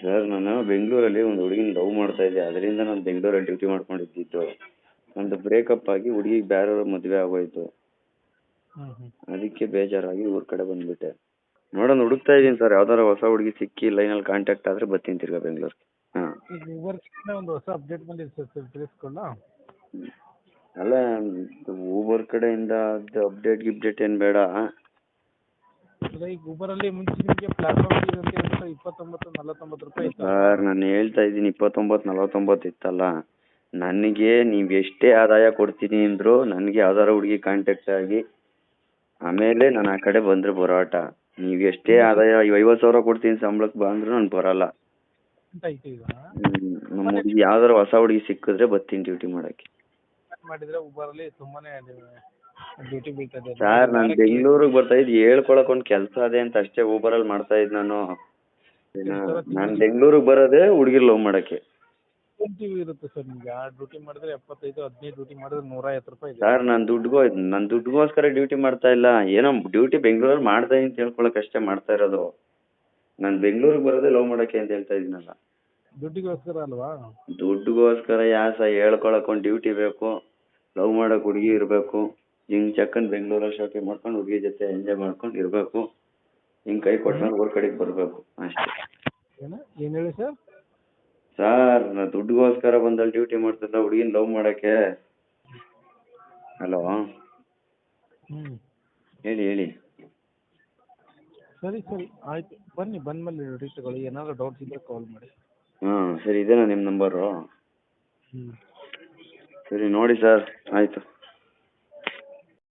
Sir ನಾನು ಬೆಂಗಳೂರಲ್ಲಿ ಒಂದು ಹುಡುಗಿನ ಲವ್ ಮಾಡ್ತಾ ಇದ್ದೆ, ಅದರಿಂದ ನಾನು ಬೆಂಗಳೂರಲ್ಲಿ ಡ್ಯೂಟಿ ಮಾಡ್ಕೊಂಡಿದ್ದು. ನಂದು ಬ್ರೇಕಪ್ ಆಗಿ ಹುಡುಗಿಗೆ ಬೇರೆಯವ್ರ ಮದುವೆ ಆಗೋಯ್ತು. ಅದಕ್ಕೆ ಬೇಜಾರಾಗಿ ಊರ ಕಡೆ ಬಂದ್ಬಿಟ್ಟೆ. ನೋಡೋಣ, ಹುಡುಕ್ತಾ ಇದ್ದೀನಿ ಸರ್. ಯಾವ್ದಾರ ಹೊಸ ಹುಡುಗಿ ಸಿಕ್ಕಿ ಲೈನಲ್ಲಿ ಕಾಂಟ್ಯಾಕ್ಟ್ ಆದರೆ ಬರ್ತೀನಿ ತಿರ್ಗಾ ಬೆಂಗಳೂರಿಗೆ. ಹಾಂ, ಒಂದು ಹೊಸ ಅಪ್ಡೇಟ್ ಬಂದಿದೆ ಸರ್, ತಿಳಿಸ್ಕೊಳ್ಳ. ಅಲ್ಲ, ಊಬರ್ ಕಡೆಯಿಂದ ಅದು ಅಪ್ಡೇಟ್ ಗಿಪ್ಡೇಟ್ ಏನು ಬೇಡ. ಈಗ ಊಬರಲ್ಲಿ ಮುಂಚೆ ನಿಮಗೆ ಪ್ಲಾಟ್ಫಾರ್ಮ್ ಫೀಸ್ ಅಂತ ಹೇಳ್ಬಿಟ್ಟು 29-49 ರೂಪಾಯಿ ಇತ್ತು ಸರ್. ನಾನು ಹೇಳ್ತಾ ಇದ್ದೀನಿ 29-49 ಇತ್ತಲ್ಲ. ನನಗೆ ನೀವು ಎಷ್ಟೇ ಆದಾಯ ಕೊಡ್ತೀನಿ ಅಂದರೂ ನನಗೆ ಯಾವ್ದಾರ ಹುಡುಗಿ ಕಾಂಟ್ಯಾಕ್ಟ್ ಆಗಿ ಆಮೇಲೆ ನಾನು ಆ ಕಡೆ ಬಂದರೆ ಬರೋಟ. ನೀವು ಎಷ್ಟೇ ಆದಾಯ 50,000 ಕೊಡ್ತೀನಿ ಸಂಬಳಕ್ಕೆ ಬಾ ಅಂದರೂ ನಾನು ಬರೋಲ್ಲ. ಅಂತ ಐತೆ ಈಗ. ನಮ್ಮ ಹುಡುಗಿ ಯಾವ್ದಾರ ಹೊಸ ಹುಡುಗಿ ಸಿಕ್ಕಿದ್ರೆ ಬರ್ತೀನಿ ಡ್ಯೂಟಿ ಮಾಡೋಕ್ಕೆ. ಮಾಡಿದ್ರೆ ಊಬರಲ್ಲಿ ತುಂಬಾನೇ ಡ್ಯೂಟಿ ಬೀಳ್ತಾ ಇದೆ ಸರ್. ನಾನು ಬೆಂಗಳೂರಿಗೆ ಬರ್ತಾ ಇದ್ದು ಹೇಳ್ಕೊಳಕ್ಕೆ ಒಂದು ಕೆಲಸ ಅದೇ ಅಂತ ಅಷ್ಟೇ ಊಬರಲ್ಲಿ ಮಾಡ್ತಾ ಇದ್ದು ನಾನು. ನಾನು ಬೆಂಗಳೂರಿಗೆ ಬರೋದೇ ಹುಡುಗಿ ಲವ್ ಮಾಡೋಕ್ಕೆ. ಇರುತ್ತೆ ಸರ್, ನಿಮ್ಗೆ ಡ್ಯೂಟಿ ಮಾಡಿದ್ರೆ 75-15 ಡ್ಯೂಟಿ ಮಾಡಿದ್ರೆ 150 ರೂಪಾಯಿ ಇದೆ ಸರ್. ನಾನು ದುಡ್ಡುಗೋಸ್ಕರ ಡ್ಯೂಟಿ ಮಾಡ್ತಾ ಇಲ್ಲ. ಏನೋ ಡ್ಯೂಟಿ ಬೆಂಗಳೂರಲ್ಲಿ ಮಾಡ್ತಾ ಇದ್ದೀನಿ ಅಂತ ಹೇಳ್ಕೊಳಕ್ಕೆ ಅಷ್ಟೇ ಮಾಡ್ತಾ ಇರೋದು. ನಾನು ಬೆಂಗಳೂರಿಗೆ ಬರೋದೇ ಲವ್ ಮಾಡೋಕ್ಕೆ ಅಂತ ಹೇಳ್ತಾ ಇದ್ದೀನಲ್ಲ. ದುಡ್ಡಿಗೋಸ್ಕರ ಅಲ್ವಾ? ದುಡ್ಡುಗೋಸ್ಕರ ಯಾಸ ಹೇಳ್ಕೊಳಕ್ಕೆ ಒಂದು ಡ್ಯೂಟಿ ಬೇಕು, ಲವ್ ಮಾಡೋಕೆ ಹುಡುಗಿ ಇರಬೇಕು. ಹಿಂಗೆ ಚಕ್ಕನ್ ಬೆಂಗಳೂರಲ್ಲಿ ಶಾಪಿಂಗ್ ಮಾಡ್ಕೊಂಡು ಹುಡುಗಿ ಜೊತೆ ಎಂಜಾಯ್ ಮಾಡ್ಕೊಂಡು ಇರಬೇಕು. ಹಿಂಗೆ ಕೈ ಕೊಟ್ಮೇಲೆ ಊರ ಕಡೆಗೆ ಬರಬೇಕು ಅಷ್ಟೇ. ಏನು ಹೇಳಿ ಸರ್? ಸರ್, ನಾನು ದುಡ್ಡುಗೋಸ್ಕರ ಬಂದಲ್ಲಿ ಡ್ಯೂಟಿ ಮಾಡ್ತಿದ್ದ ಹುಡುಗಿನ ಲವ್ ಮಾಡೋಕ್ಕೆ. ಹಲೋ, ಹೇಳಿ. ಸರಿ ಆಯ್ತು, ಬನ್ನಿ, ಬಂದಮೇಲೆ ಡ್ಯೂಟಿ ತಗೊಳ್ಳಿ. ಏನಾದರೂ ಡೌಟ್ಸ್ ಇದ್ದರೆ ಕಾಲ್ ಮಾಡಿ. ಹಾಂ, ಸರಿ. ಇದೇನಾ ನಿಮ್ಮ ನಂಬರು? ಸರಿ ನೋಡಿ ಸರ್, ಆಯಿತು.